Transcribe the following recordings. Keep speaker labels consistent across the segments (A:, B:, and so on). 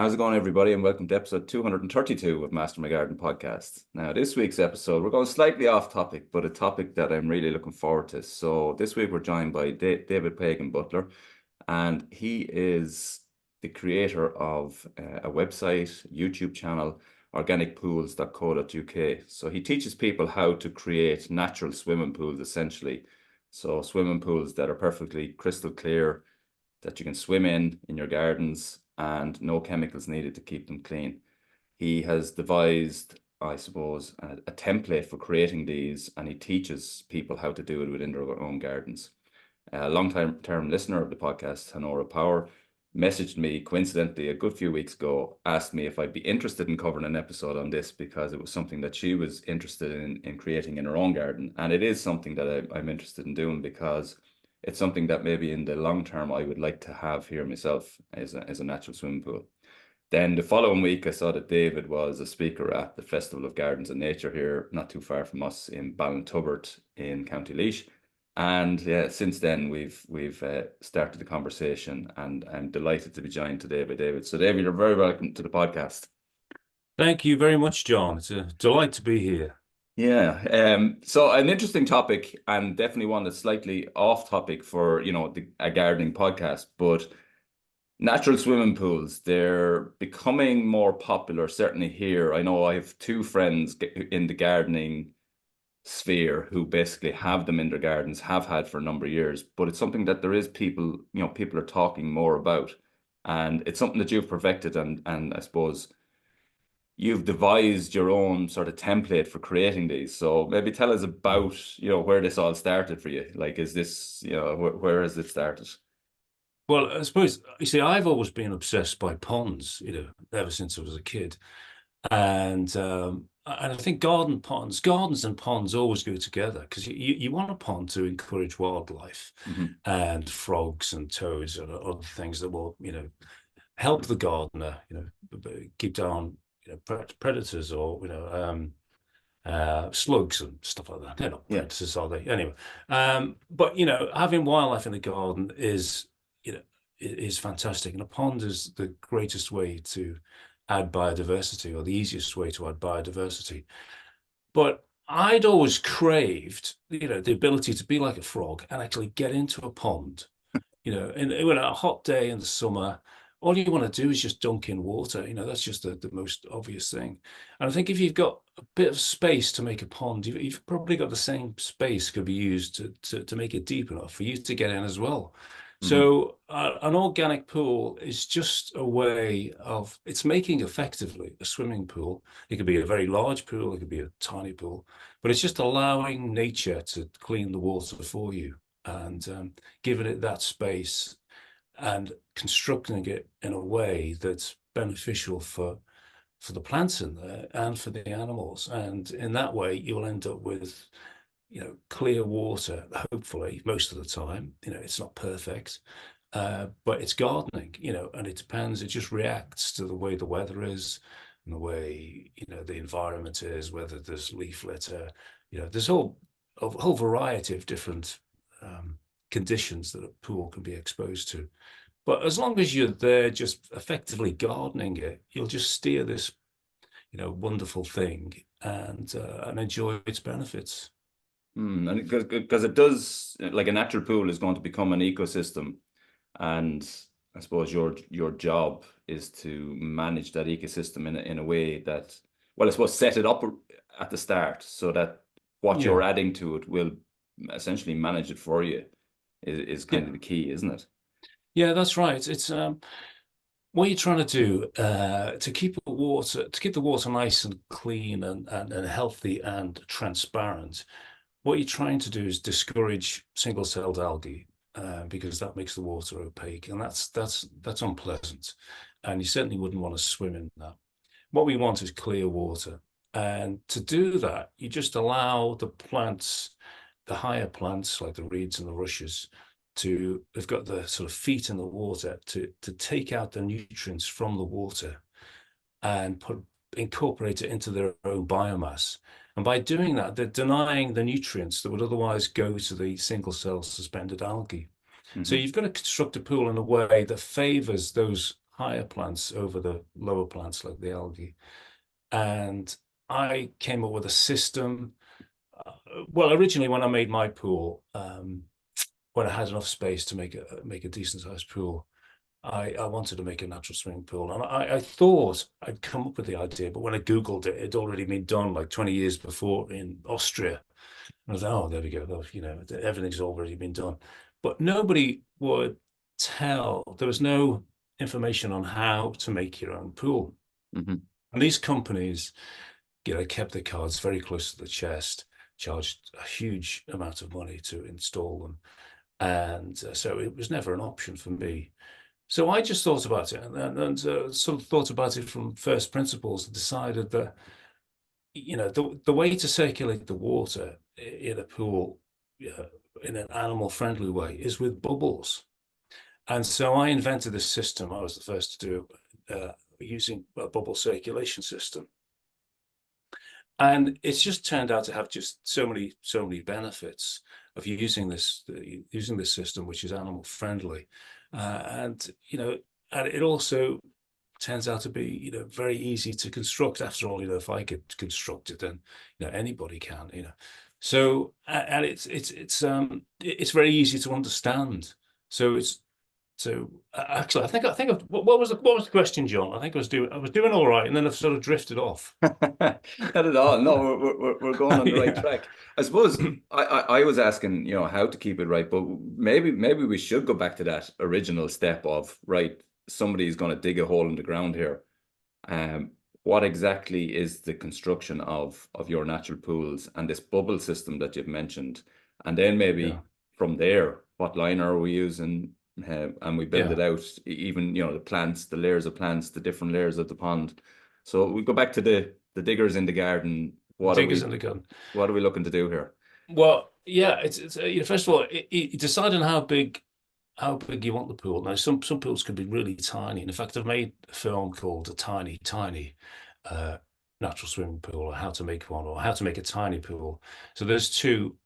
A: How's it going, everybody? And welcome to episode 232 of Master My Garden podcast. Now, this week's episode, we're going slightly off topic, but a topic that I'm really looking forward to. So, this week we're joined by David Pagan Butler, and he is the creator of a website, YouTube channel, organicpools.co.uk. So, he teaches people how to create natural swimming pools, essentially. So, swimming pools that are perfectly crystal clear, that you can swim in your gardens, and no chemicals needed to keep them clean. He has devised, I suppose, a template for creating these, and he teaches people how to do it within their own gardens. A long-term listener of the podcast, Honora Power, messaged me coincidentally a good few weeks ago, asked me if I'd be interested in covering an episode on this because it was something that she was interested in creating in her own garden. And it is something that I'm interested in doing because it's something that maybe in the long term I would like to have here myself as a natural swimming pool. Then the following week, I saw that David was a speaker at the Festival of Gardens and Nature here, not too far from us in Ballintubbert in County Laois. And yeah, since then we've started the conversation, and I'm delighted to be joined today by David. So David, you're very welcome to the podcast.
B: Thank you very much, John. It's a delight to be here.
A: Yeah. So an interesting topic, and definitely one that's slightly off topic for, a gardening podcast, but natural swimming pools, they're becoming more popular, certainly here. I know I have two friends in the gardening sphere who basically have them in their gardens, have had for a number of years, but it's something that there is people are talking more about. And it's something that you've perfected, and I suppose you've devised your own sort of template for creating these. So maybe tell us about, where this all started for you. Like, is this, where has it started?
B: Well, I suppose, you see, I've always been obsessed by ponds, ever since I was a kid. And I think gardens and ponds always go together because you want a pond to encourage wildlife
A: Mm-hmm.
B: and frogs and toads and other things that will, help the gardener, keep down, predators or, slugs and stuff like that. They're not
A: Yeah.
B: predators, are they? Anyway, but having wildlife in the garden is fantastic, and a pond is the greatest way to add biodiversity, or the easiest way to add biodiversity. But I'd always craved, the ability to be like a frog and actually get into a pond. And when a hot day in the summer, all you want to do is just dunk in water. That's just the most obvious thing. And I think if you've got a bit of space to make a pond, you've probably got the same space could be used to make it deep enough for you to get in as well.
A: Mm-hmm.
B: So an organic pool is just a way of, it's making effectively a swimming pool. It could be a very large pool, it could be a tiny pool, but it's just allowing nature to clean the water for you and giving it that space and constructing it in a way that's beneficial for the plants in there and for the animals. And in that way, you'll end up with, clear water, hopefully, most of the time. It's not perfect, but it's gardening, and it depends. It just reacts to the way the weather is and the way, the environment is, whether there's leaf litter, there's a whole variety of different conditions that a pool can be exposed to. But as long as you're there just effectively gardening it, you'll just steer this, wonderful thing and enjoy its benefits.
A: And because it does, like a natural pool is going to become an ecosystem, and I suppose your job is to manage that ecosystem in a way that, well, I suppose set it up at the start so that what
B: Yeah,
A: you're adding to it will essentially manage it for you is kind
B: yeah,
A: of the key, isn't it?
B: yeah. That's right. It's what you're trying to do to keep the water nice and clean and healthy and transparent. What you're trying to do is discourage single-celled algae because that makes the water opaque, and that's unpleasant. And you certainly wouldn't want to swim in that. What we want is clear water, and to do that, you just allow the plants, the higher plants like the reeds and the rushes, they've got the sort of feet in the water to take out the nutrients from the water and incorporate it into their own biomass. And by doing that, they're denying the nutrients that would otherwise go to the single cell suspended algae. So
A: Hmm.
B: you've got to construct a pool in a way that favors those higher plants over the lower plants like the algae. And I came up with a system. Well, originally when I made my pool, when I had enough space to make a decent sized pool, I wanted to make a natural swimming pool. And I thought I'd come up with the idea, but when I Googled it, it'd already been done like 20 years before in Austria. And I was like, oh, there we go. Well, you know, everything's already been done. But nobody would tell. There was no information on how to make your own pool.
A: Mm-hmm.
B: And these companies, you know, kept their cards very close to the chest, charged a huge amount of money to install them. And so it was never an option for me. So I just thought about it and sort of thought about it from first principles and decided that, you know, the way to circulate the water in a pool in an animal friendly way is with bubbles. And so I invented this system. I was the first to do using a bubble circulation system. And it's just turned out to have just so many benefits of using this system, which is animal friendly. And, you know, and it also turns out to be, you know, very easy to construct. After all, you know, if I could construct it, then, you know, anybody can, you know. So, and it's very easy to understand. So actually, I think what was the question, John? I think I was doing all right, and then I've sort of drifted off.
A: Not at all. No, we're going on the right
B: Yeah.
A: track. I suppose I was asking, you know, how to keep it right, but maybe we should go back to that original step of, right, somebody's going to dig a hole in the ground here. What exactly is the construction of your natural pools and this bubble system that you've mentioned? And then maybe
B: Yeah.
A: from there, what liner are we using? And we build
B: Yeah.
A: it out, even, you know, the plants, the layers of plants, the different layers of the pond. So we go back to the diggers in the garden.
B: Diggers in the gun.
A: What are we looking to do here?
B: Well, yeah, it's you know, first of all, decide on how big you want the pool. Now, some pools can be really tiny. And in fact, I've made a film called A Tiny, Tiny Natural Swimming Pool, or How to Make One, or How to Make a Tiny Pool. So there's two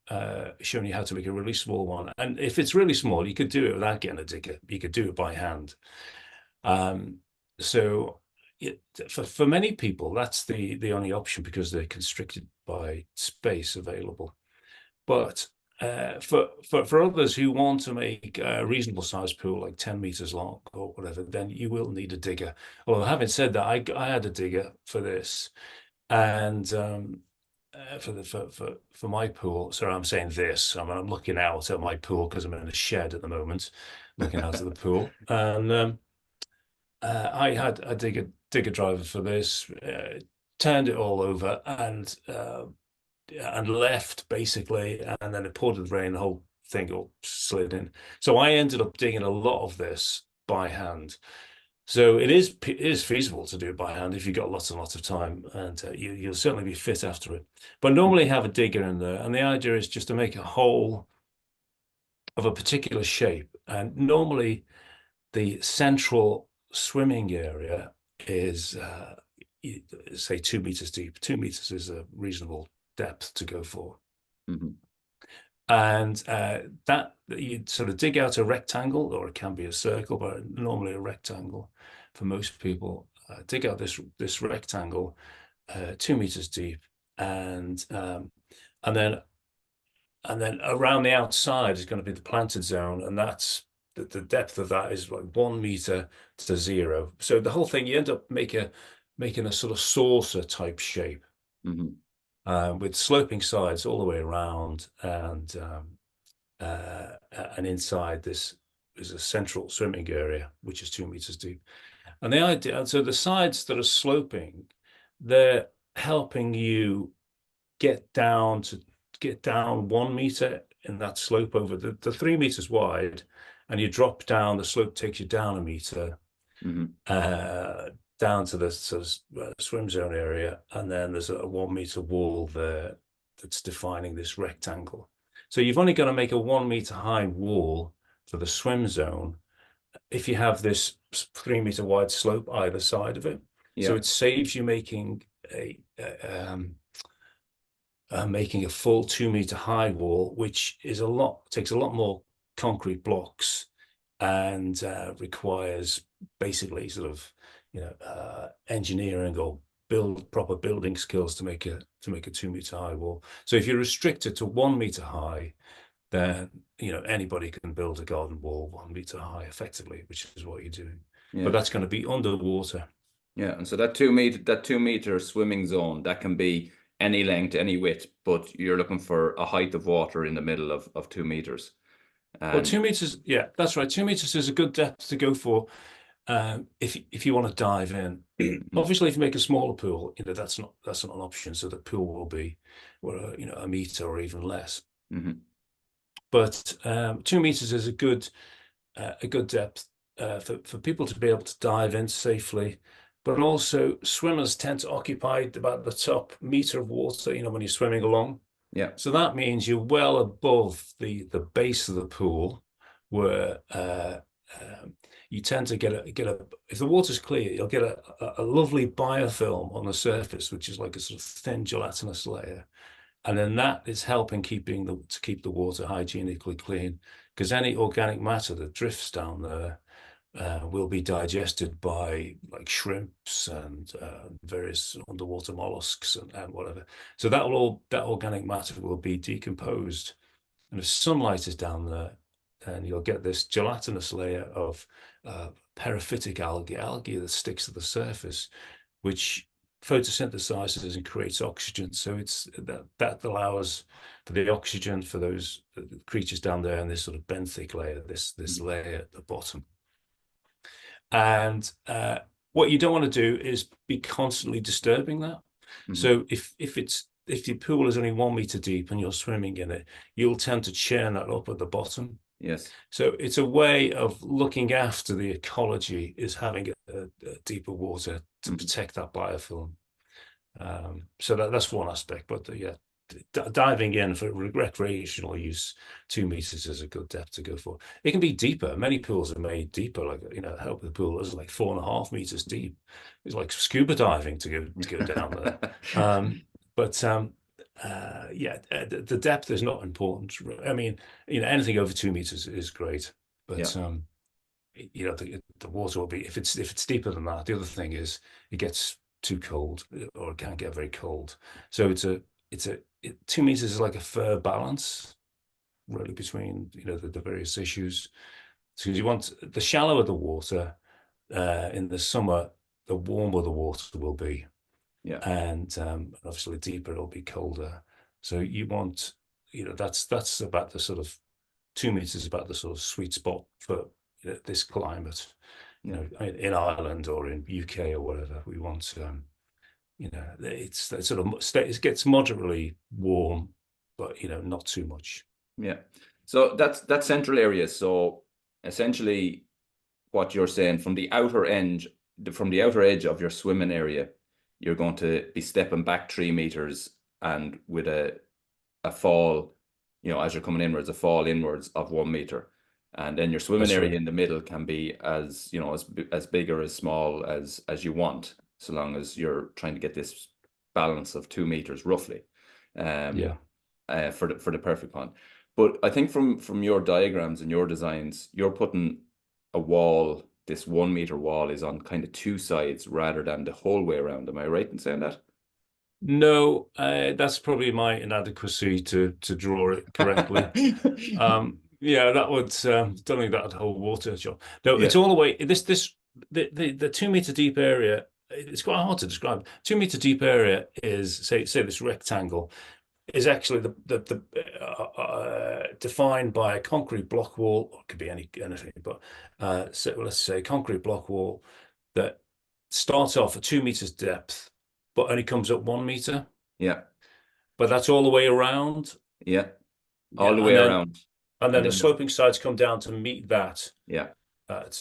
B: showing you how to make a really small one. And if it's really small, you could do it without getting a digger. You could do it by hand. So for many people, that's the only option because they're constricted by space available. But for others who want to make a reasonable sized pool, like 10 meters long or whatever, then you will need a digger. Although having said that, I had a digger for this, and for my pool. Sorry, I'm saying this. I'm looking out at my pool because I'm in a shed at the moment, looking out at the pool, and I had a digger driver for this. Turned it all over and left basically, and then it poured with rain, the whole thing all slid in. So I ended up digging a lot of this by hand. So it is feasible to do it by hand if you've got lots and lots of time, and you'll certainly be fit after it. But normally have a digger in there, and the idea is just to make a hole of a particular shape. And normally the central swimming area is say 2 meters deep. 2 meters is a reasonable depth to go for.
A: Mm-hmm.
B: And that you sort of dig out a rectangle, or it can be a circle, but normally a rectangle for most people. Dig out this rectangle 2 meters deep, and then around the outside is going to be the planted zone, and that's the depth of that is like 1 meter to 0. So the whole thing, you end up making a sort of saucer type shape.
A: Mm-hmm.
B: With sloping sides all the way around, and inside this is a central swimming area, which is 2 meters deep. And the idea, so the sides that are sloping, they're helping you get down 1 meter in that slope over the 3 meters wide, and you drop down, the slope takes you down 1 meter.
A: Mm-hmm.
B: Down to the sort of swim zone area, and then there's a 1 meter wall there that's defining this rectangle. So you've only got to make a 1 meter high wall for the swim zone if you have this 3 meter wide slope either side of it.
A: Yeah.
B: So it saves you making a full 2 meter high wall, which is takes a lot more concrete blocks and requires basically sort of engineering or proper building skills to make a 2 meter high wall. So if you're restricted to 1 meter high, then anybody can build a garden wall 1 meter high effectively, which is what you're doing.
A: Yeah.
B: But that's going to be underwater.
A: Yeah, and so that 2 meter swimming zone, that can be any length, any width, but you're looking for a height of water in the middle of 2 meters.
B: Well,
A: And
B: 2 meters, yeah, that's right. 2 meters is a good depth to go for if you want to dive in. Obviously, if you make a smaller pool, that's not an option. So the pool will be, well, a meter or even less.
A: mhm.
B: But 2 meters is a good depth for people to be able to dive in safely. But also, swimmers tend to occupy about the top meter of water, when you're swimming along.
A: Yeah,
B: So that means you're well above the base of the pool, where you tend to get if the water's clear, you'll get a lovely biofilm on the surface, which is like a sort of thin gelatinous layer. And then that is helping to keep the water hygienically clean, because any organic matter that drifts down there will be digested by like shrimps and various underwater mollusks and whatever. So that organic matter will be decomposed. And if sunlight is down there, then you'll get this gelatinous layer of periphytic algae that sticks to the surface, which photosynthesizes and creates oxygen. So it's that allows for the oxygen for those creatures down there, and this sort of benthic layer, this layer at the bottom. And what you don't want to do is be constantly disturbing that. So if your pool is only 1 meter deep and you're swimming in it, you'll tend to churn that up at the bottom.
A: yes.
B: So it's a way of looking after the ecology, is having a deeper water to protect that biofilm. So that's one aspect. But yeah, diving in for recreational use, 2 meters is a good depth to go for. It can be deeper. Many pools are made deeper. Like help the pool is like 4.5 meters deep. It's like scuba diving to go down there. Yeah, the depth is not important. I mean, anything over 2 meters is great, but the water will be, if it's deeper than that. The other thing is it gets too cold, or it can get very cold. So 2 meters is like a fair balance, really, between the various issues. Because you want the shallower the water in the summer, the warmer the water will be.
A: Yeah.
B: And obviously deeper it'll be colder. So you want, that's about the sort of 2 meters, about the sort of sweet spot for this climate. In Ireland or in UK or whatever, we want it's that sort of it gets moderately warm, but not too much.
A: Yeah. So that's central area. So essentially, what you're saying, from the outer edge of your swimming area, you're going to be stepping back 3 meters, and with a fall, as you're coming inwards, a fall inwards of 1 meter. And then your swimming area in the middle can be as big or as small as you want, so long as you're trying to get this balance of 2 meters roughly. For the perfect one. But I think from your diagrams and your designs, you're putting a wall, this 1 meter wall is on kind of two sides rather than the whole way around. Am I right in saying that?
B: No, that's probably my inadequacy to draw it correctly. Yeah, that would don't think that'd hold water, John. No, it's all the way. The 2 meter deep area. It's quite hard to describe. 2 meter deep area is say this rectangle is actually defined by a concrete block wall, or it could be anything, but so let's say concrete block wall that starts off at 2 meters depth, but only comes up 1 meter.
A: Yeah.
B: But that's all the way around.
A: Yeah. All the way around.
B: And then the sloping sides come down to meet that.
A: Yeah.
B: At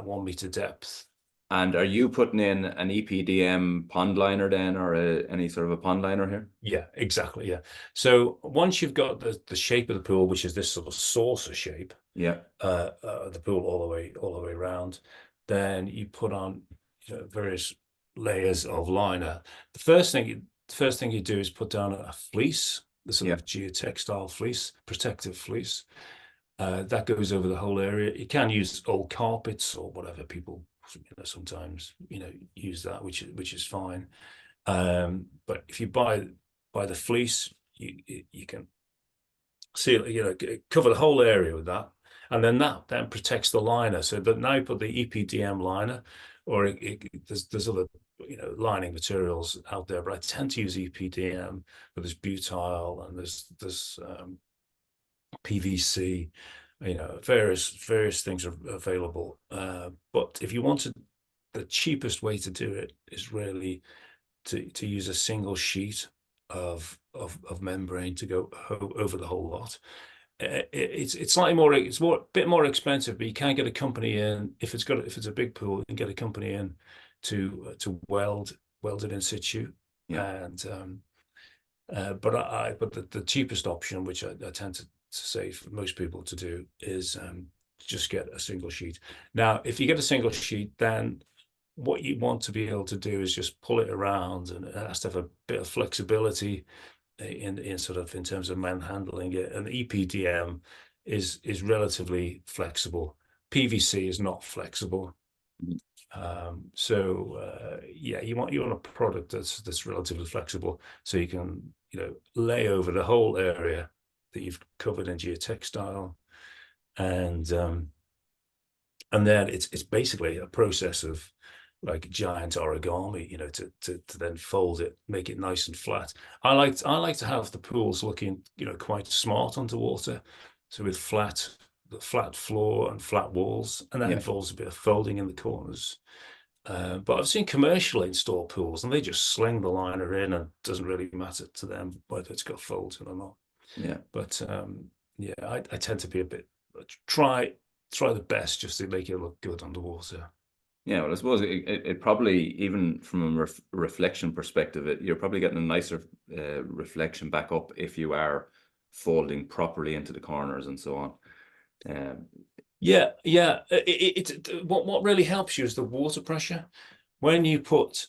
B: 1 meter depth.
A: And are you putting in an EPDM pond liner then, or any sort of a pond liner here?
B: Yeah, exactly. Yeah. So once you've got the shape of the pool, which is this sort of saucer shape,
A: yeah,
B: the pool all the way around, then you put on various layers of liner. The first thing you do is put down a fleece, the sort of geotextile fleece, protective fleece, That goes over the whole area. You can use old carpets or whatever. People, sometimes, use that, which is fine. But if you buy the fleece, you can seal, cover the whole area with that, and then that then protects the liner. So that now you put the EPDM liner, or there's other lining materials out there, but I tend to use EPDM. But there's butyl and there's PVC, various things are available. But if you wanted, the cheapest way to do it is really to use a single sheet of membrane to go over the whole lot. It's slightly more, it's a bit more expensive, but you can get a company in, if it's a big pool, you can get a company in to weld it in situ.
A: Yeah.
B: And but the cheapest option, which I tend to say for most people to do, is just get a single sheet. Now, if you get a single sheet, then what you want to be able to do is just pull it around, and it has to have a bit of flexibility in sort of in terms of manhandling it. And EPDM is relatively flexible. PVC is not flexible. Yeah, you want a product that's relatively flexible, so you can lay over the whole area that you've covered in geotextile, and then it's basically a process of like giant origami, to then fold it, make it nice and flat. I like to have the pools looking quite smart underwater, so with the flat floor and flat walls, and that involves a bit of folding in the corners. But I've seen commercially installed pools, and they just sling the liner in, and it doesn't really matter to them whether it's got folds in or not.
A: Yeah.
B: But yeah, I tend to be a bit try the best just to make it look good underwater.
A: Yeah, well, I suppose it probably, even from a reflection perspective, you're probably getting a nicer reflection back up if you are folding properly into the corners and so on.
B: Yeah. What really helps you is the water pressure. When you put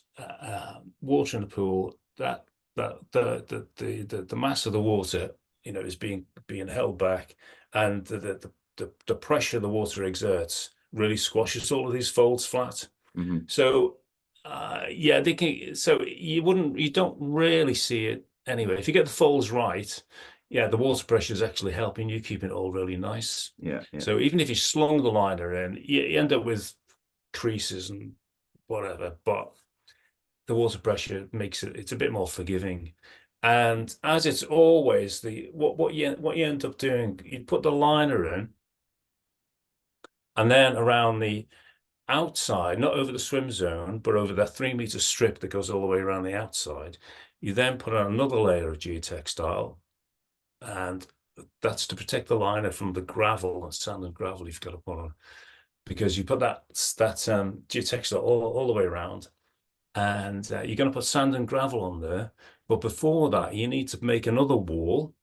B: water in the pool, that the mass of the water, is being held back, and the pressure the water exerts really squashes all of these folds flat.
A: Mm-hmm.
B: So yeah, so you don't really see it anyway. If you get the folds right, yeah, the water pressure is actually helping you keep it all really nice.
A: Yeah.
B: So even if you slung the liner in, you end up with creases and whatever, but the water pressure makes it's a bit more forgiving. And as it's always what you end up doing, you put the liner in, and then around the outside, not over the swim zone, but over that 3 meter strip that goes all the way around the outside, you then put on another layer of geotextile, and that's to protect the liner from the gravel and sand and gravel you've got to put on, because you put that geotextile all the way around, and you're going to put sand and gravel on there. But before that, you need to make another wall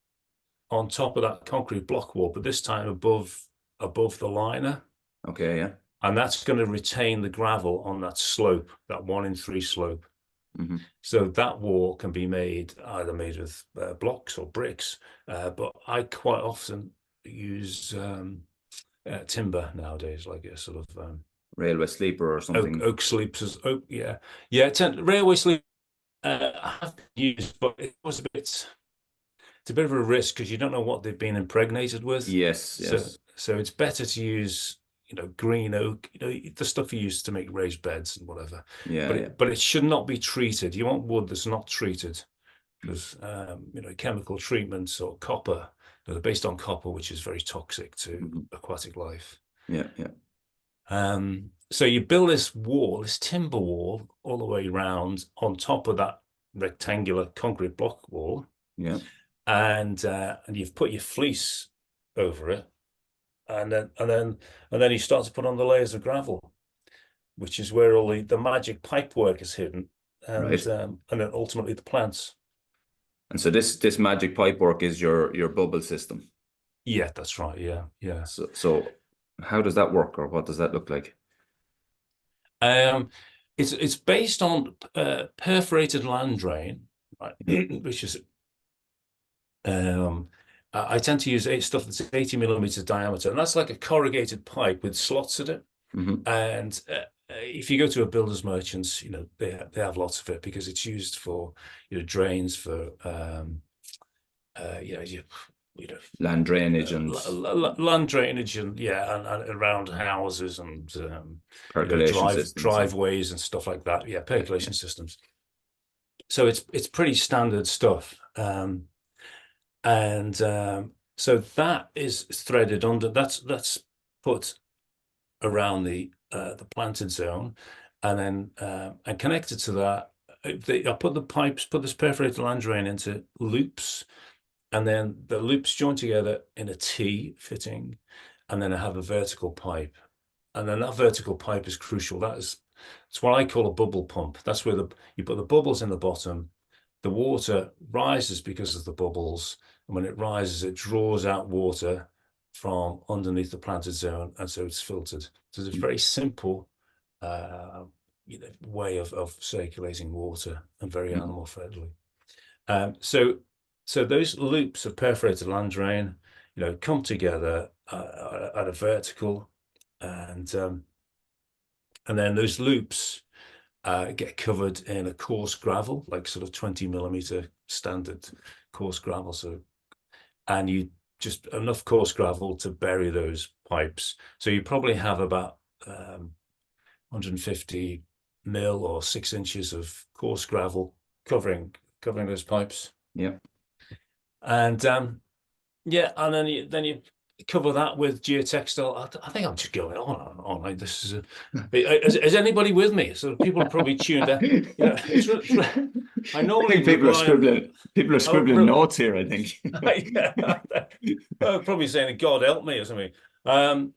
B: on top of that concrete block wall, but this time above the liner.
A: Okay, yeah.
B: And that's going to retain the gravel on that slope, that 1 in 3 slope.
A: Mm-hmm.
B: So that wall can be either made with blocks or bricks, but I quite often use timber nowadays, like a sort of
A: Railway sleeper or something.
B: Oak sleepers. Yeah. Railway sleep I have used, but it's a bit of a risk because you don't know what they've been impregnated with.
A: Yes.
B: So it's better to use green oak, the stuff you use to make raised beds and whatever.
A: Yeah.
B: But it should not be treated. You want wood that's not treated, because chemical treatments or copper, they're based on copper, which is very toxic to aquatic life.
A: Yeah.
B: So you build this timber wall, all the way around on top of that rectangular concrete block wall.
A: Yeah.
B: And you've put your fleece over it, and then you start to put on the layers of gravel, which is where all the magic pipe work is hidden, and
A: right.
B: And then ultimately the plants.
A: And so this magic pipe work is your bubble system.
B: Yeah, that's right. Yeah.
A: So how does that work, or what does that look like?
B: It's based on perforated land drain, right? Which is and I tend to use stuff that's 80 millimeters diameter, and that's like a corrugated pipe with slots in it. And if you go to a builder's merchants, they have lots of it because it's used for drains for
A: land drainage and
B: land drainage and and around houses and
A: percolation systems,
B: driveways and stuff like that. Yeah, percolation systems. So it's pretty standard stuff. So that is threaded under. That's put around the planted zone, and then and connected to that, I put this perforated land drain into loops, and then the loops join together in a T fitting, and then I have a vertical pipe, and then that vertical pipe is crucial. It's what I call a bubble pump. That's where you put the bubbles in the bottom. The water rises because of the bubbles, and when it rises, it draws out water from underneath the planted zone, and so it's filtered. So it's a very simple way of circulating water, and very animal friendly. So those loops of perforated land drain, come together at a vertical, and then those loops get covered in a coarse gravel, like sort of 20 millimeter standard coarse gravel. So, and you just enough coarse gravel to bury those pipes. So you probably have about 150 mil or 6 inches of coarse gravel covering those pipes.
A: Yeah.
B: And and then you cover that with geotextile. I think I'm just going on and on. Like, this is anybody with me? So people are probably tuned out. I normally
A: think people are scribbling notes here, I think.
B: Probably saying God help me or something. Because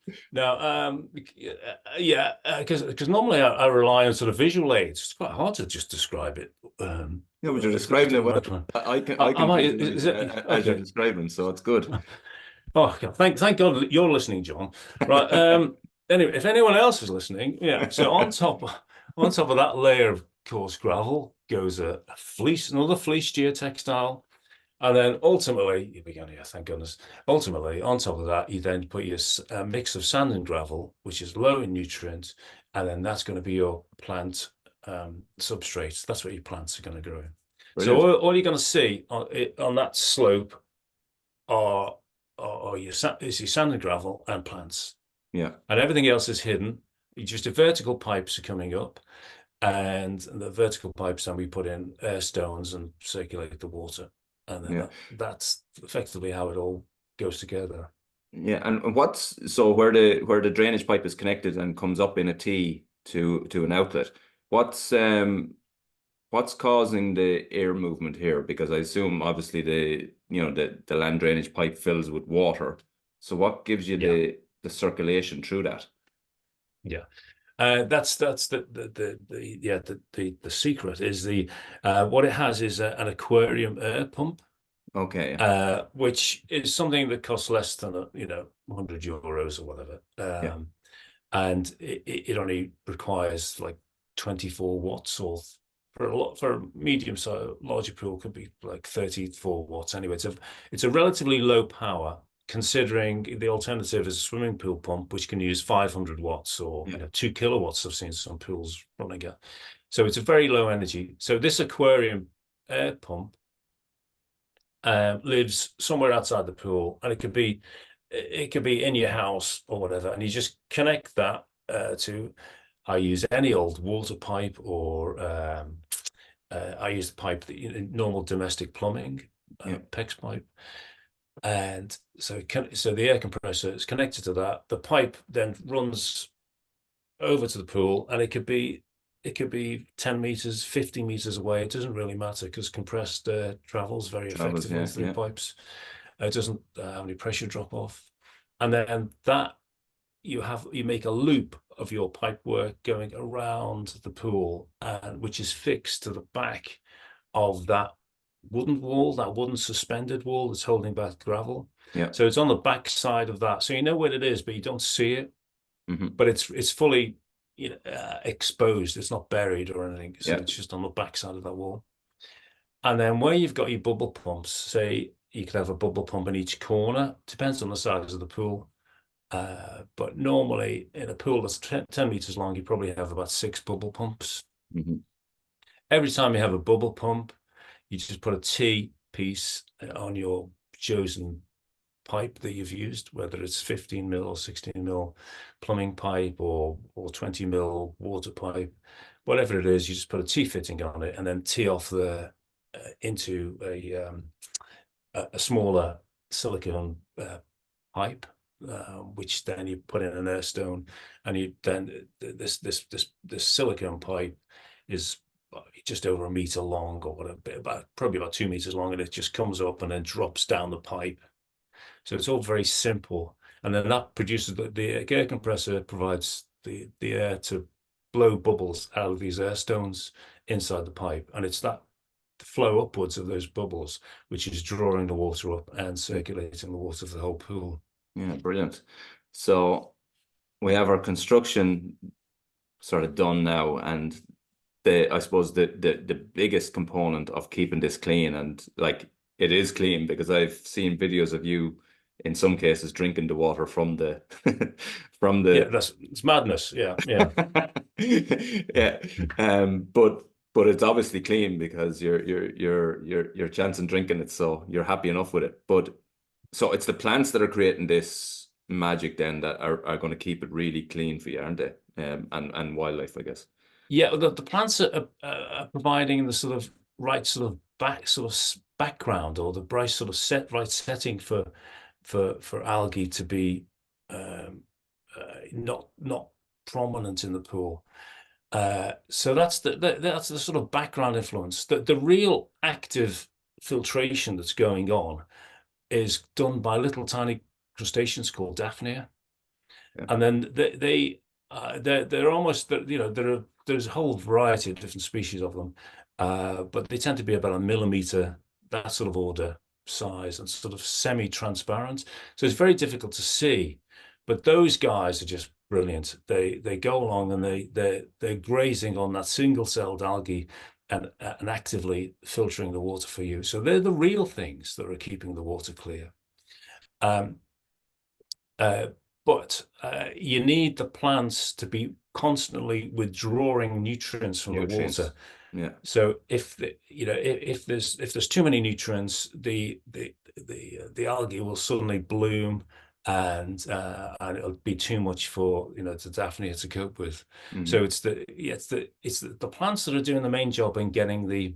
B: normally I rely on sort of visual aids. It's quite hard to just describe it.
A: Yeah, but you're describing it. I can as you're describing, so it's good.
B: Oh, thank God you're listening, John. Right. Anyway, if anyone else is listening, so on top of that layer of coarse gravel goes another fleece geotextile, and then ultimately, thank goodness. Ultimately, on top of that, you then put your mix of sand and gravel, which is low in nutrients, and then that's going to be your plant substrate. That's what your plants are going to grow in. Brilliant. So all you're going to see on that slope are your sand and gravel and plants.
A: Yeah.
B: And everything else is hidden. Just the vertical pipes are coming up, and the vertical pipes, then we put in air stones and circulate the water. And then that's effectively how it all goes together.
A: Yeah. And where the drainage pipe is connected and comes up in a T to an outlet, what's causing the air movement here? Because I assume obviously the land drainage pipe fills with water. So what gives you the circulation through that?
B: Yeah. That's the secret is what it has is an aquarium air pump.
A: Okay.
B: Which is something that costs less than 100 euros or whatever. And it only requires like 24 watts, or for a medium size larger pool could be like 34 watts. Anyway, it's a relatively low power, considering the alternative is a swimming pool pump, which can use 500 watts or 2 kilowatts. I've seen some pools running at. So it's a very low energy. So this aquarium air pump lives somewhere outside the pool, and it could be in your house or whatever, and you just connect that to. I use any old water pipe, or I use the pipe that normal domestic plumbing, PEX pipe. And so the air compressor is connected to that. The pipe then runs over to the pool, and it could be 10 meters, 50 meters away. It doesn't really matter, because compressed air travels very effectively through pipes. It doesn't have any pressure drop off. And then that you make a loop of your pipe work going around the pool, and which is fixed to the back of that wooden wall, that wooden suspended wall that's holding back the gravel.
A: Yeah.
B: So it's on the back side of that. So you know where it is, but you don't see it.
A: Mm-hmm.
B: But it's fully exposed. It's not buried or anything. So it's just on the back side of that wall. And then where you've got your bubble pumps, say you could have a bubble pump in each corner. Depends on the size of the pool. But normally in a pool that's 10 meters long, you probably have about 6 bubble pumps.
A: Hmm.
B: Every time you have a bubble pump, you just put a T piece on your chosen pipe that you've used, whether it's 15 mil or 16 mil plumbing pipe or 20 mil water pipe, whatever it is, you just put a T fitting on it and then tee off the into a smaller silicone pipe, which then you put in an air stone, and you then this silicone pipe is just over a meter long or whatever, probably about 2 meters long, and it just comes up and then drops down the pipe. So it's all very simple, and then that produces the air compressor provides the air to blow bubbles out of these air stones inside the pipe, and it's that flow upwards of those bubbles which is drawing the water up and circulating the water of the whole pool.
A: Yeah, brilliant. So we have our construction sort of done now, and I suppose the biggest component of keeping this clean, and like it is clean because I've seen videos of you in some cases drinking the water from the from
B: Yeah,
A: the
B: it's madness. Yeah, yeah.
A: yeah. But it's obviously clean because you're chancing drinking it, so you're happy enough with it. But so it's the plants that are creating this magic then that are going to keep it really clean for you, aren't they? And wildlife, I guess.
B: Yeah, the plants are providing the sort of right sort of background, or the right sort of right setting for algae to be not prominent in the pool. So that's the sort of background influence. The real active filtration that's going on is done by little tiny crustaceans called Daphnia,
A: Yeah.
B: and then they're almost, there's a whole variety of different species of them, but they tend to be about a millimeter, that sort of order size, and sort of semi-transparent. So it's very difficult to see, but those guys are just brilliant. They go along and they're grazing on that single-celled algae and actively filtering the water for you. So they're the real things that are keeping the water clear. Um, but you need the plants to be constantly withdrawing nutrients from the water.
A: Yeah.
B: So if if there's too many nutrients, the algae will suddenly bloom, and it'll be too much for the Daphnia to cope with.
A: Mm-hmm.
B: So it's the plants that are doing the main job in getting the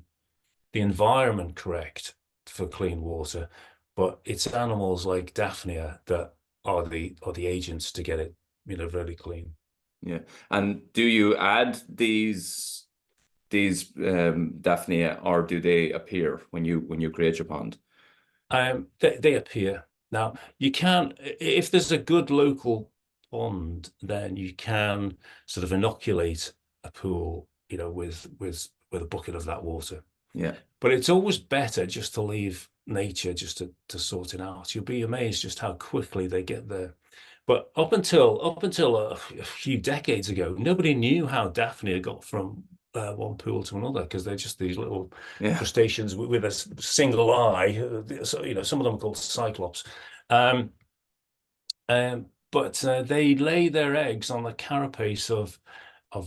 B: environment correct for clean water, but it's animals like Daphnia that are the agents to get it really clean.
A: Yeah. And do you add these Daphnia, or do they appear when you create your pond?
B: They appear. Now you can, if there's a good local pond, then you can sort of inoculate a pool with a bucket of that water.
A: Yeah.
B: But it's always better just to leave nature just to sort it out. You'll be amazed just how quickly they get there. But up until a few decades ago, nobody knew how Daphnia got from one pool to another, because they're just these little crustaceans with a single eye. So, some of them are called cyclops. But they lay their eggs on the carapace of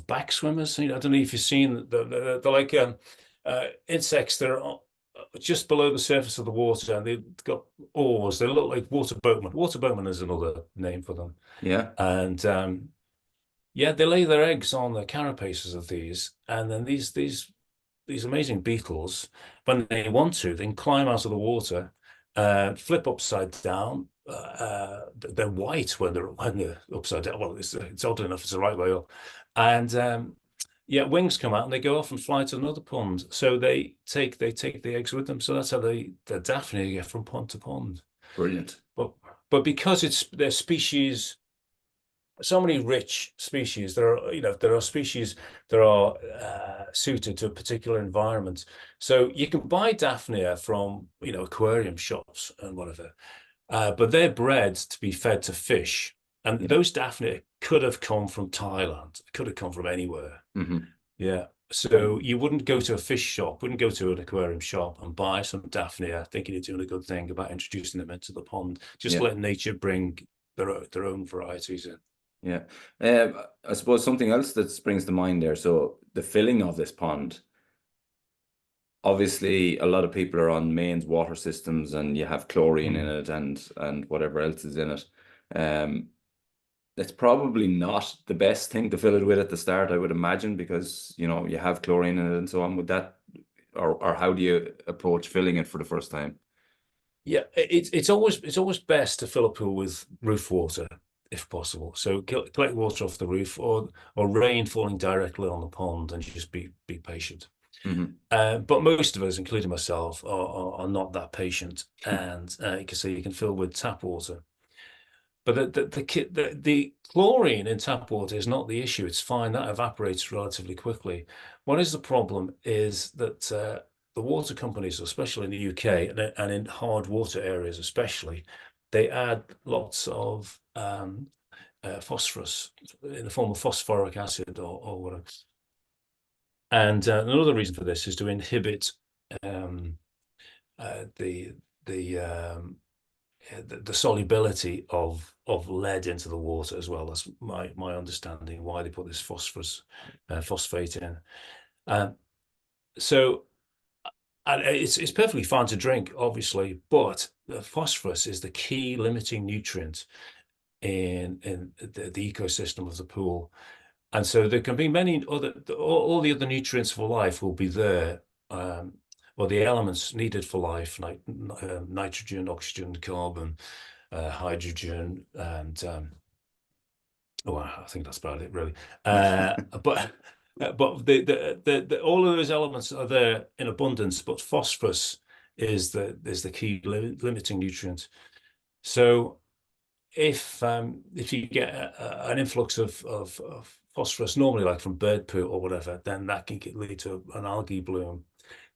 B: back swimmers. I don't know if you've seen they're like insects that are just below the surface of the water, and they've got oars. They look like water boatmen. Water boatmen is another name for them.
A: Yeah.
B: And yeah, they lay their eggs on the carapaces of these, and then these amazing beetles, when they want to, they can climb out of the water, flip upside down. They're white when they're upside down. Well, it's odd enough it's the right way up, and yeah, wings come out and they go off and fly to another pond. So they take the eggs with them. So that's how the Daphnia get from pond to pond.
A: Brilliant.
B: But because they're species, so many rich species, there are species that are suited to a particular environment. So you can buy Daphnia from aquarium shops and whatever, but they're bred to be fed to fish. And those Daphnia could have come from Thailand, could have come from anywhere.
A: Mm-hmm.
B: Yeah. So you wouldn't go to a fish shop, wouldn't go to an aquarium shop and buy some Daphnia thinking you're doing a good thing about introducing them into the pond. Just
A: Yeah.
B: let nature bring their own varieties in.
A: Yeah. I suppose something else that springs to mind there. So the filling of this pond, obviously a lot of people are on mains water systems and you have chlorine in it and whatever else is in it. Um, it's probably not the best thing to fill it with at the start, I would imagine, because you know you have chlorine in it and so on. Would that, or how do you approach filling it for the first time?
B: Yeah, it's always best to fill a pool with roof water if possible. So collect water off the roof or rain falling directly on the pond and just be patient.
A: Hmm.
B: But most of us, including myself, are not that patient, and you can see you can fill with tap water. But the chlorine in tap water is not the issue. It's fine. That evaporates relatively quickly. What is the problem is that the water companies, especially in the UK and in hard water areas especially, they add lots of phosphorus in the form of phosphoric acid or whatever. And another reason for this is to inhibit um, uh, the the um, the solubility of lead into the water as well. That's my understanding why they put this phosphate in. Um, so and it's perfectly fine to drink, obviously, but the phosphorus is the key limiting nutrient in the ecosystem of the pool. And so there can be many other, all the other nutrients for life will be there, or the elements needed for life, like nitrogen, oxygen, carbon, hydrogen, and oh, I think that's about it, really. But all of those elements are there in abundance, but phosphorus is the key limiting nutrient. So if you get an influx of phosphorus, normally like from bird poo or whatever, then that can lead to an algae bloom.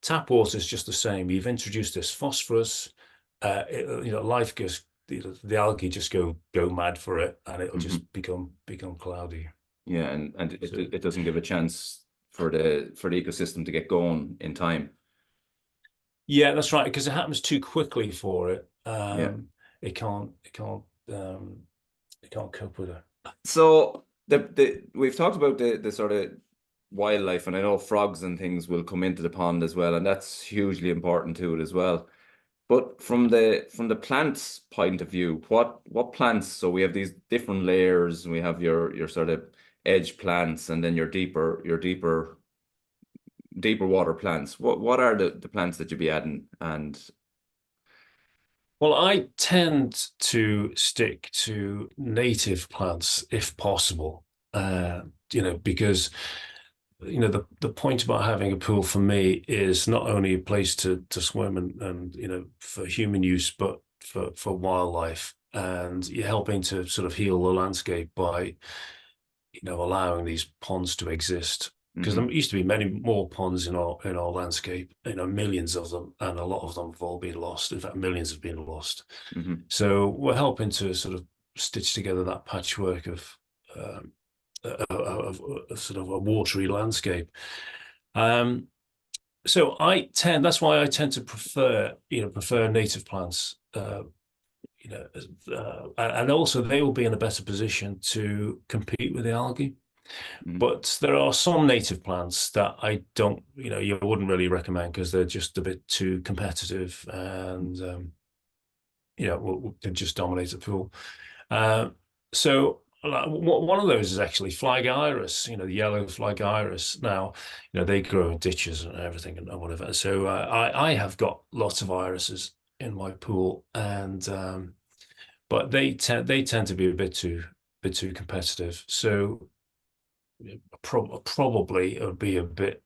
B: Tap water is just the same. You've introduced this phosphorus, life goes, the algae just go mad for it, and it'll
A: Hmm.
B: just become cloudy.
A: Yeah, and
B: So
A: it doesn't give a chance for the ecosystem to get going in time.
B: yeah, that's right, because it happens too quickly for it.
A: Yeah.
B: It can't um, it can't cope with it.
A: So the we've talked about the sort of wildlife, and I know frogs and things will come into the pond as well, and that's hugely important to it as well. But from the plants point of view, what plants? So we have these different layers. We have your sort of edge plants, and then deeper water plants. What are the plants that you'd be adding? And
B: Well, I tend to stick to native plants if possible. Uh, because the point about having a pool for me is not only a place to swim and for human use, but for wildlife. And you're helping to sort of heal the landscape by allowing these ponds to exist. Because
A: hmm
B: there used to be many more ponds in our landscape, millions of them, and a lot of them have all been lost. In fact, millions have been lost.
A: hmm
B: So we're helping to sort of stitch together that patchwork um, of sort of a watery landscape. Um, that's why I tend to prefer native plants. And also they will be in a better position to compete with the algae.
A: hmm
B: But there are some native plants that I don't, you wouldn't really recommend because they're just a bit too competitive and, can just dominate the pool. Uh, so one of those is actually flag iris, the yellow flag iris. Now, they grow in ditches and everything and whatever. So I have got lots of irises in my pool, and but they tend to be a bit too competitive. So probably would be a bit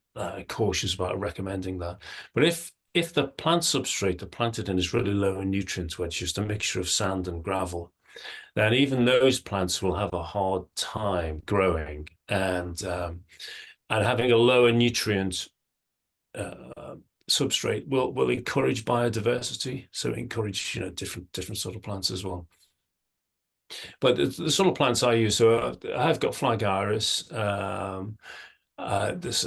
B: cautious about recommending that. But if the plant substrate they're planted in is really low in nutrients, where it's just a mixture of sand and gravel, then even those plants will have a hard time growing, and having a lower nutrient substrate will encourage biodiversity, so encourage different sort of plants as well. But the sort of plants I use, so I've got flag iris, There's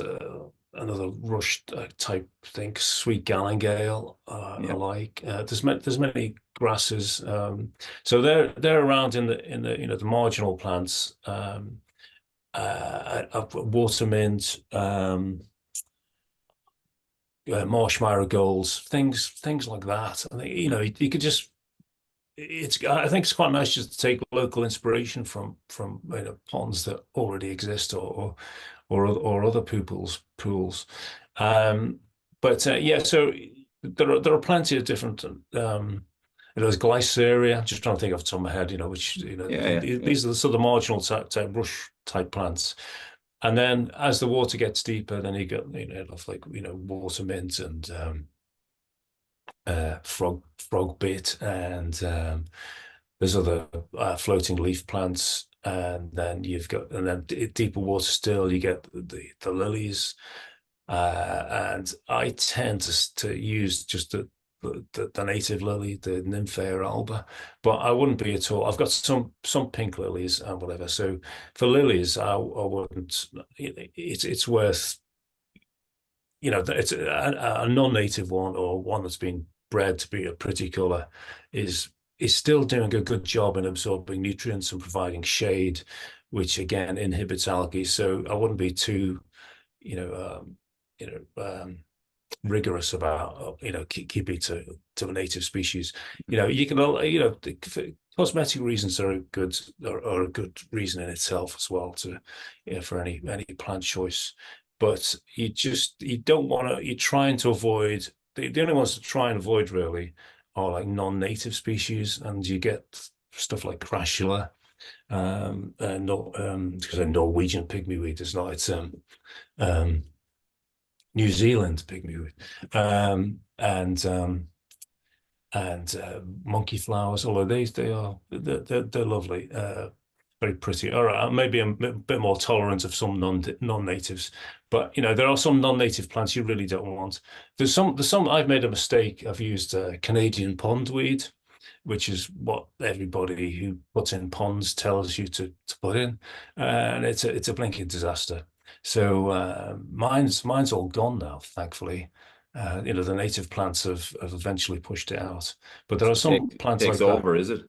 B: another rush type thing, sweet galangale. I
A: Yeah.
B: like. There's many grasses. So they're around in the the marginal plants. Water mint, marsh marigolds, things like that. I think you could just it's I think it's quite nice just to take local inspiration from ponds that already exist or other people's pools. Um, but yeah, so there are plenty of different there's glyceria. Just trying to think off the top of my head, which
A: Yeah. Yeah. Yeah.
B: these are the sort of marginal type brush type plants. And then as the water gets deeper, then you get like water mint and frog bit, and there's other floating leaf plants, and then deeper water still, you get the lilies, and I tend to use just the native lily, the Nymphea alba, but I wouldn't be at all. I've got some pink lilies and whatever. So for lilies, I wouldn't. It's worth it's a non-native one or one that's been bred to be a pretty color is still doing a good job in absorbing nutrients and providing shade, which again inhibits algae. So I wouldn't be too, you know, um, you know, um, rigorous about keep it to a native species. You can cosmetic reasons are a good reason in itself as well to for any plant choice. But you don't want to. You're trying to avoid the only ones to try and avoid really are like non-native species, and you get stuff like crassula, and not because a Norwegian pygmy is not. It's um New Zealand pygmy and monkey flowers. Although they're lovely, very pretty. All right, maybe I'm a bit more tolerant of some non-natives, but there are some non-native plants you really don't want. There's some I've made a mistake. I've used Canadian pondweed, which is what everybody who puts in ponds tells you to put in, and it's a blinking disaster. So mine's all gone now, thankfully. The native plants have eventually pushed it out, but there are
A: So
B: some plants
A: takes
B: like that.
A: over, is it?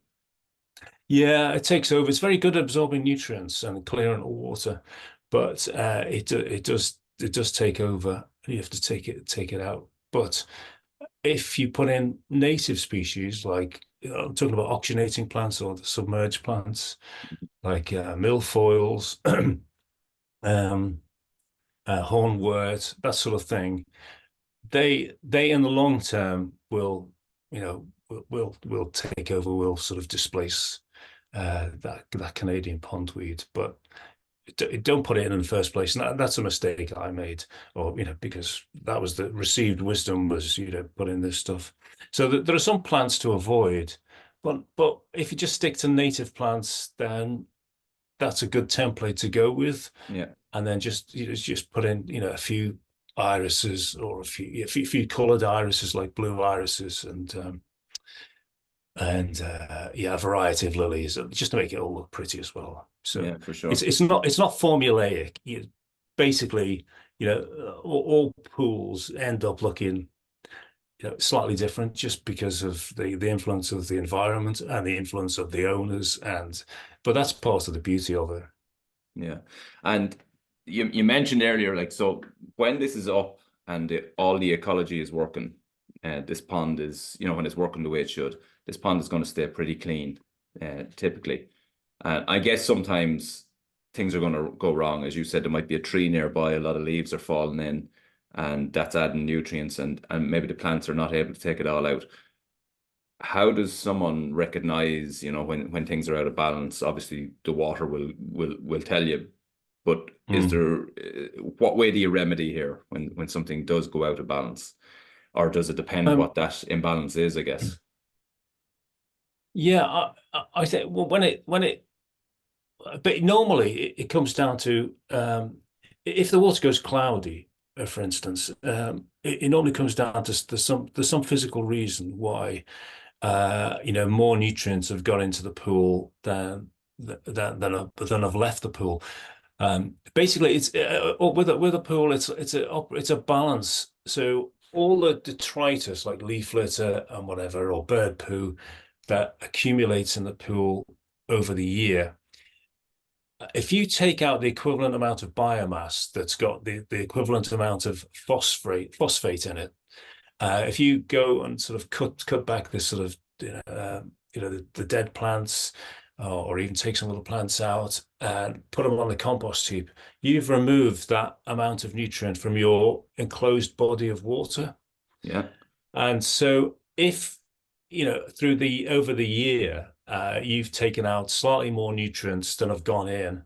B: Yeah, it takes over. It's very good at absorbing nutrients and clearing water, but it does take over. You have to take it out. But if you put in native species like I'm talking about oxygenating plants or the submerged plants like milfoils, um, hornwort, that sort of thing, they in the long term will take over, will sort of displace that Canadian pondweed, but don't put it in the first place. And that's a mistake I made, or because that was the received wisdom was put in this stuff. So there are some plants to avoid, but if you just stick to native plants, then that's a good template to go with.
A: Yeah.
B: And then just put in a few irises or a few colored irises like blue irises and yeah, a variety of lilies just to make it all look pretty as well. So
A: Yeah, for
B: it's
A: sure.
B: it's not it's not formulaic. Basically, all pools end up looking slightly different just because of the influence of the environment and the influence of the owners, but that's part of the beauty of it.
A: Yeah. And you mentioned earlier, like, so when this is up and all the ecology is working, this pond is, when it's working the way it should, this pond is going to stay pretty clean, typically. And I guess sometimes things are going to go wrong. As you said, there might be a tree nearby, a lot of leaves are falling in, and that's adding nutrients, and maybe the plants are not able to take it all out. How does someone recognize, when things are out of balance? Obviously, the water will tell you, but is
B: Mm.
A: there what way do you remedy here when something does go out of balance, or does it depend
B: Um,
A: what that imbalance is? I guess.
B: yeah, I think well, but normally it comes down to if the water goes cloudy, for instance, it normally comes down to there's some physical reason why more nutrients have got into the pool than have left the pool. Basically, it's with a pool, it's a balance. So all the detritus like leaf litter and whatever, or bird poo that accumulates in the pool over the year, if you take out the equivalent amount of biomass that's got the equivalent amount of phosphate in it, if you go and sort of cut back this sort of the dead plants, or even take some little plants out and put them on the compost heap, you've removed that amount of nutrient from your enclosed body of water.
A: Yeah.
B: And so if, through the over the year, you've taken out slightly more nutrients than have gone in,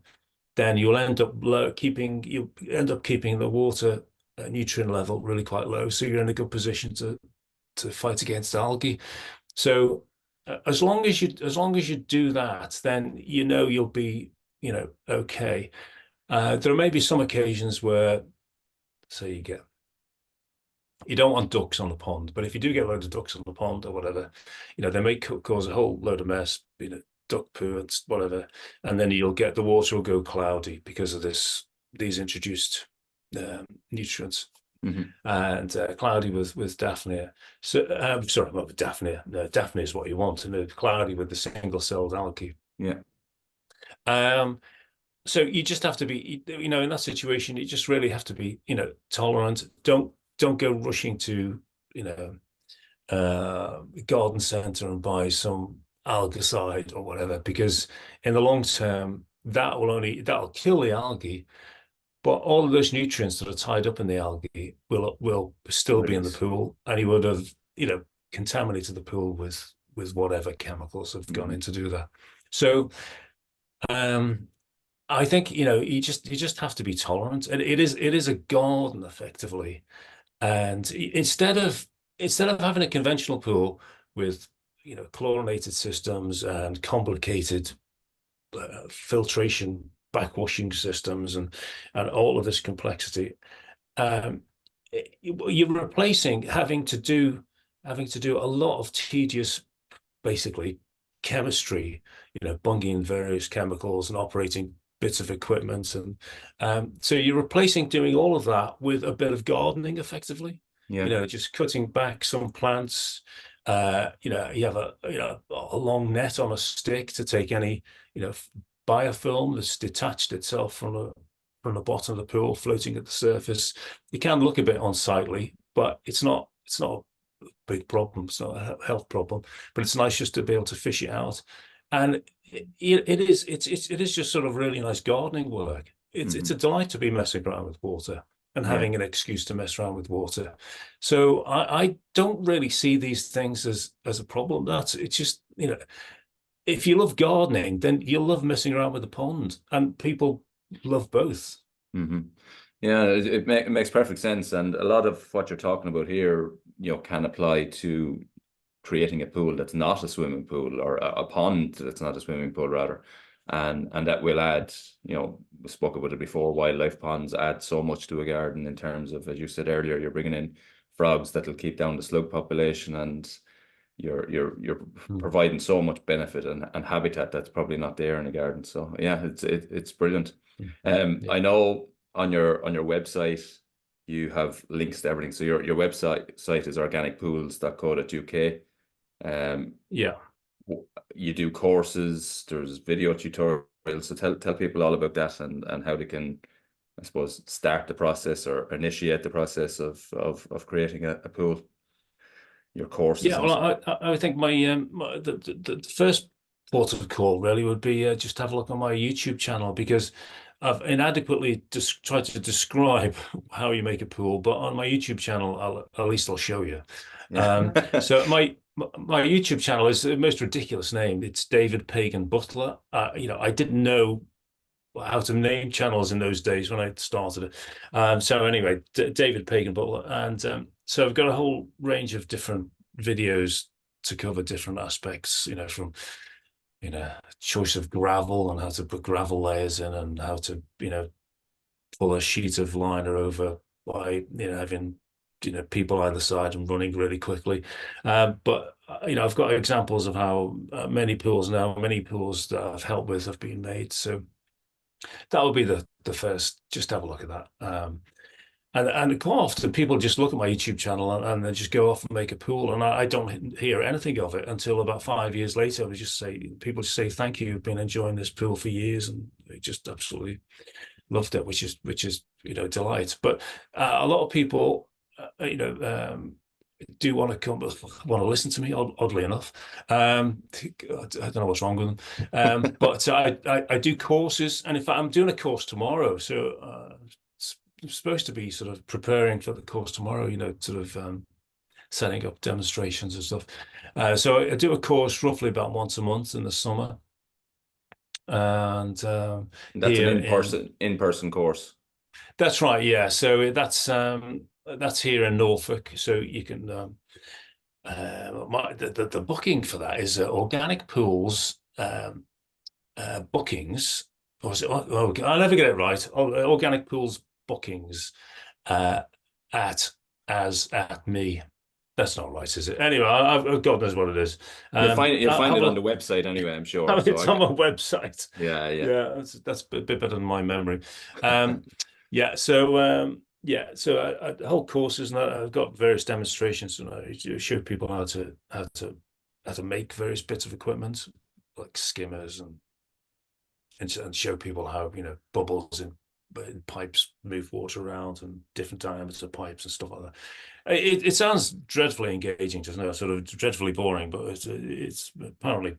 B: then you'll end up keeping the water nutrient level really quite low. So you're in a good position to fight against algae. So as long as you do that, then you'll be okay. There may be some occasions where, say, you don't want ducks on the pond, but if you do get loads of ducks on the pond or whatever, they may cause a whole load of mess, duck poo and whatever, and then the water will go cloudy because of these introduced nutrients.
A: Mm-hmm.
B: And cloudy with Daphnia. So sorry, not with Daphnia. No, Daphnia is what you want, and cloudy with the single-celled algae.
A: Yeah.
B: So you just have to be, in that situation, you just really have to be, tolerant. Don't go rushing to, garden center and buy some algicide or whatever, because in the long term, that'll kill the algae. But all of those nutrients that are tied up in the algae will still be in the pool, and you would have, contaminated the pool with whatever chemicals have gone in to do that. So, I think you just have to be tolerant, and it is a garden effectively. And instead of having a conventional pool with chlorinated systems and complicated filtration backwashing systems and all of this complexity, you're replacing having to do a lot of tedious, basically, chemistry, bunging various chemicals and operating bits of equipment, and so you're replacing doing all of that with a bit of gardening effectively.
A: Yeah.
B: Just cutting back some plants. You have a long net on a stick to take any biofilm that's detached itself from the bottom of the pool, floating at the surface. It can look a bit unsightly, but it's not a big problem. It's not a health problem, but it's nice just to be able to fish it out. And it is just sort of really nice gardening work. It's a delight to be messing around with water and having an excuse to mess around with water. So I don't really see these things as a problem. It's just, if you love gardening, then you'll love messing around with the pond, and people love both.
A: Mm-hmm. Yeah, it makes perfect sense, and a lot of what you're talking about here, can apply to creating a pool that's not a swimming pool, or a pond that's not a swimming pool, rather, and that will add. We spoke about it before. Wildlife ponds add so much to a garden in terms of, as you said earlier, you're bringing in frogs that'll keep down the slug population, and you're providing so much benefit and habitat that's probably not there in a garden. So yeah, it's brilliant. I know on your website you have links to everything. So your website is organicpools.co.uk.
B: Yeah.
A: You do courses, there's video tutorials. So tell people all about that, and how they can, I suppose, start the process or initiate the process of creating a pool. Your courses.
B: Yeah, well, I think the first port of call really would be just have a look on my YouTube channel, because I've inadequately tried to describe how you make a pool, but on my YouTube channel, at least I'll show you.
A: Yeah.
B: So my YouTube channel is the most ridiculous name. It's David Pagan Butler. I didn't know how to name channels in those days when I started it. So anyway, David Pagan Butler, and so I've got a whole range of different videos to cover different aspects, from choice of gravel and how to put gravel layers in, and how to pull a sheet of liner over by having people either side and running really quickly. But I've got examples of how many pools that I've helped with have been made. So That would be the first. Just have a look at that. And quite often people just look at my YouTube channel and then just go off and make a pool, and I don't hear anything of it until about 5 years later. People just say, "Thank you, I've been enjoying this pool for years," and they just absolutely loved it, which is delight. But a lot of people, do want to come, want to listen to me. Oddly enough, I don't know what's wrong with them. But I do courses, and in fact, I'm doing a course tomorrow. So I'm supposed to be sort of preparing for the course tomorrow. Sort of setting up demonstrations and stuff. So I do a course roughly about once a month in the summer, and
A: That's an
B: here in
A: in-person course.
B: that's right, yeah. So that's here in Norfolk. So you can the booking for that is Organic Pools bookings, or is it? Oh, I'll never get it right. Organic Pools bookings uh, at at me. That's not right, is it? Anyway, God knows what it is.
A: You'll find
B: Have
A: it on
B: a
A: the website anyway, I'm sure. So
B: it's on my website.
A: yeah, yeah.
B: Yeah, that's a bit better than my memory. Um, yeah, so the whole courses, and I've got various demonstrations, and I show people how to make various bits of equipment like skimmers, and show people how bubbles in pipes move water around, and different diameter pipes and stuff like that. It sounds dreadfully engaging, just now, sort of dreadfully boring, but it's apparently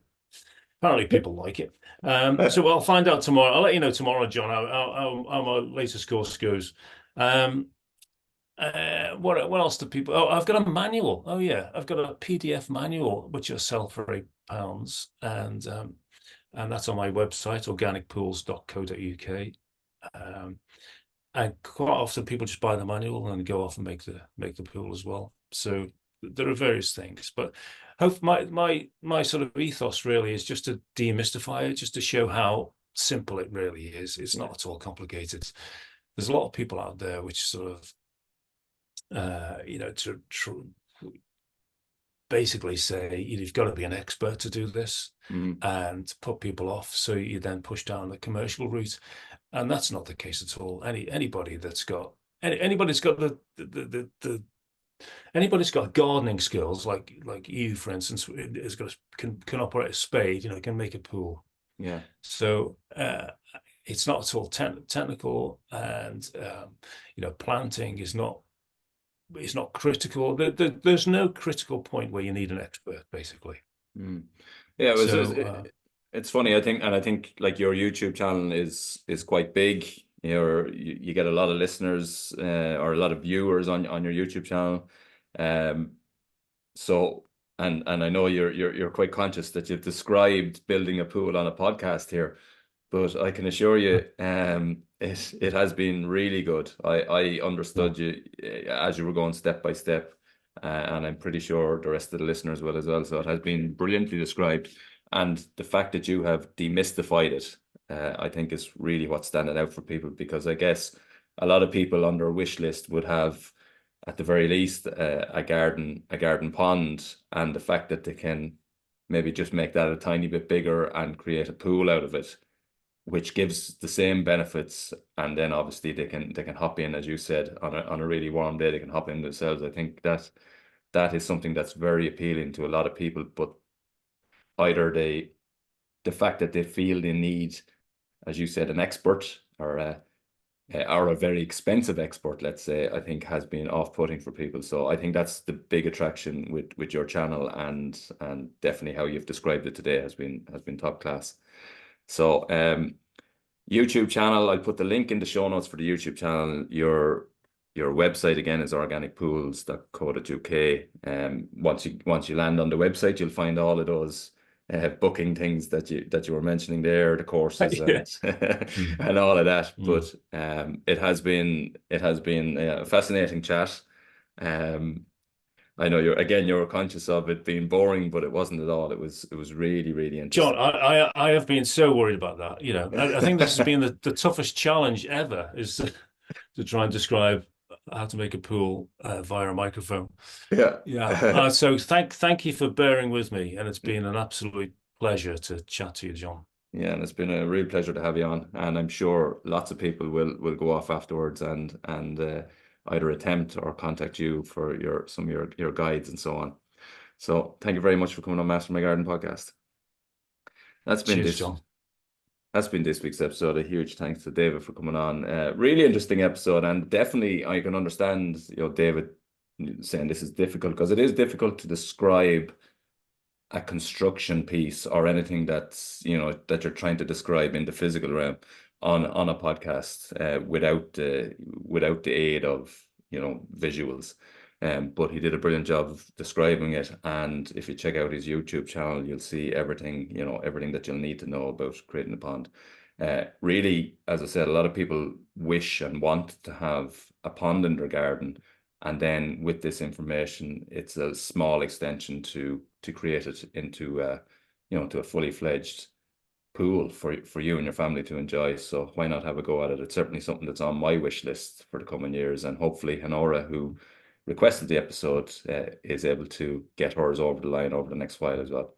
B: people like it. So I'll find out tomorrow. I'll let you know tomorrow, John, how my latest course goes. Um, what else do people? Oh, I've got a manual. Oh yeah, I've got a PDF manual which I sell for £8, and that's on my website, organicpools.co.uk. And quite often people just buy the manual and go off and make the pool as well. So there are various things, but my sort of ethos really is just to demystify it, just to show how simple it really is. It's not at all complicated. There's a lot of people out there which sort of to basically say you've got to be an expert to do this, and put people off. So you then push down the commercial route, and that's not the case at all. Anybody's got anybody's got gardening skills, like you, for instance, can operate a spade, can make a pool.
A: Yeah.
B: So it's not at all technical, and planting is not. It's not critical. There's no critical point where you need an expert, basically.
A: Yeah,
B: So
A: it's funny, I think like your YouTube channel is quite big. You get a lot of listeners or a lot of viewers on your YouTube channel. So and I know you're quite conscious that you've described building a pool on a podcast here, but I can assure you, it has been really good. I understood you as you were going step by step, and I'm pretty sure the rest of the listeners will as well. So it has been brilliantly described, and the fact that you have demystified it, I think is really what's standing out for people, because I guess a lot of people on their wish list would have, at the very least, a garden pond, and the fact that they can maybe just make that a tiny bit bigger and create a pool out of it, which gives the same benefits. And then obviously they can hop in, as you said, on a really warm day, they can hop in themselves. I think that is something that's very appealing to a lot of people, but either the fact that they feel they need, as you said, an expert, or a very expensive expert, let's say, I think has been off-putting for people. So I think that's the big attraction with your channel, and definitely how you've described it today has been top class. So YouTube channel, I'll put the link in the show notes for the YouTube channel. Your website again is organicpools.co.uk. Once you land on the website, you'll find all of those booking things that you were mentioning there, the courses and all of that. But it has been a fascinating chat. I know you're conscious of it being boring, but it wasn't at all. It was really, really interesting.
B: John, I have been so worried about that. I think this has been the toughest challenge ever, is to try and describe how to make a pool via a microphone.
A: Yeah.
B: Yeah. So thank you for bearing with me, and it's been an absolute pleasure to chat to you, John.
A: Yeah, and it's been a real pleasure to have you on. And I'm sure lots of people will go off afterwards and either attempt or contact you for some of your guides and so on. So thank you very much for coming on Master My Garden podcast. That's been
B: Cheers,
A: this
B: John.
A: That's been this week's episode. A huge thanks to David for coming on. Really interesting episode, and definitely I can understand, David saying this is difficult because it is difficult to describe a construction piece or anything that you're trying to describe in the physical realm on a podcast without the aid of visuals. But he did a brilliant job of describing it, and if you check out his YouTube channel, you'll see everything that you'll need to know about creating a pond. Really, as I said, a lot of people wish and want to have a pond in their garden, and then with this information, it's a small extension to create it into to a fully fledged pool for you and your family to enjoy. So why not have a go at it? It's certainly something that's on my wish list for the coming years, and hopefully Honora, who requested the episode, is able to get hers over the line over the next while as well.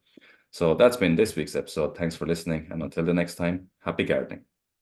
A: So that's been this week's episode. Thanks for listening, and until the next time, happy gardening.